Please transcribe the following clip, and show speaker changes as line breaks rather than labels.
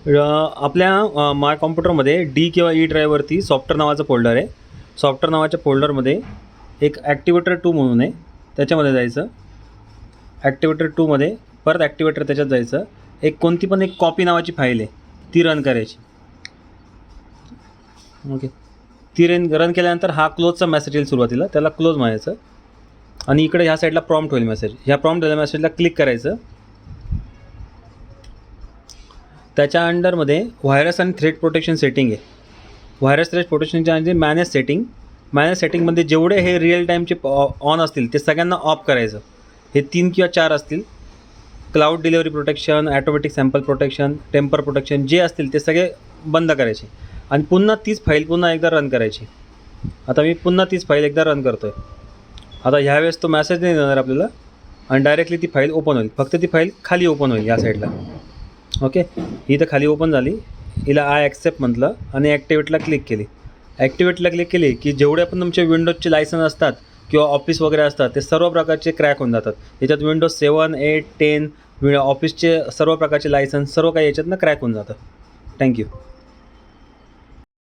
आपल्या माय कॉम्प्युटरमध्ये डी किंवा ई ड्राईव्हवरती सॉफ्टवेअर नावाचं फोल्डर आहे. सॉफ्टवेअर नावाच्या फोल्डरमध्ये एक ॲक्टिवेटर 2 म्हणून आहे, त्याच्यामध्ये जायचं. ॲक्टिवेटर 2मध्ये परत ॲक्टिवेटर त्याच्यात जायचं. कोणती पण एक कॉपी नावाची फाईल आहे, ती रन करायची. ओके, ती रन केल्यानंतर हा क्लोजचा मेसेज येईल सुरुवातीला, त्याला क्लोज म्हणायचं. आणि इकडे ह्या साईडला प्रॉम्प्ट होईल मेसेज. ह्या प्रॉम्प्ट झालेल्या मेसेजला क्लिक करायचं. त्याच्या अंडरमध्ये व्हायरस आणि थ्रेट प्रोटेक्शन सेटिंग आहे. व्हायरस थ्रेट प्रोटेक्शनच्या म्हणजे मॅनेज सेटिंगमध्ये जेवढे हे रिअल टाईमचे ऑन असतील ते सगळ्यांना ऑफ करायचं. हे 3 किंवा 4 असतील. Cloud delivery protection, automatic sample protection, tamper protection जे असतील ते सगळे बंद करायचे. आणि पुन्हा तीच फाईल पुन्हा एकदा रन करायची. आता मी पुन्हा तीच फाईल एकदा रन करतो आहे. आता ह्यावेळेस तो मेसेज नाही देणार आपल्याला आणि डायरेक्टली ती फाईल ओपन होईल. फक्त ती फाईल खाली ओपन होईल या साईडला. ओके, ही तर खाली ओपन झाली. हिला आय ॲक्सेप्ट म्हटलं आणि ॲक्टिवेटला क्लिक केली. ॲक्टिवेटला क्लिक केली की जेवढे पण तुमचे विंडोजचे लायसन्स असतात किंवा ऑफिस वगैरे असतात ते सर्व प्रकारचे क्रॅक होऊन जातात. याच्यात विंडोज 7, 8, 10 ऑफिसचे सर्व प्रकारचे लायसन्स सर्व काही याच्यातनं क्रॅक होऊन जातं. थँक्यू.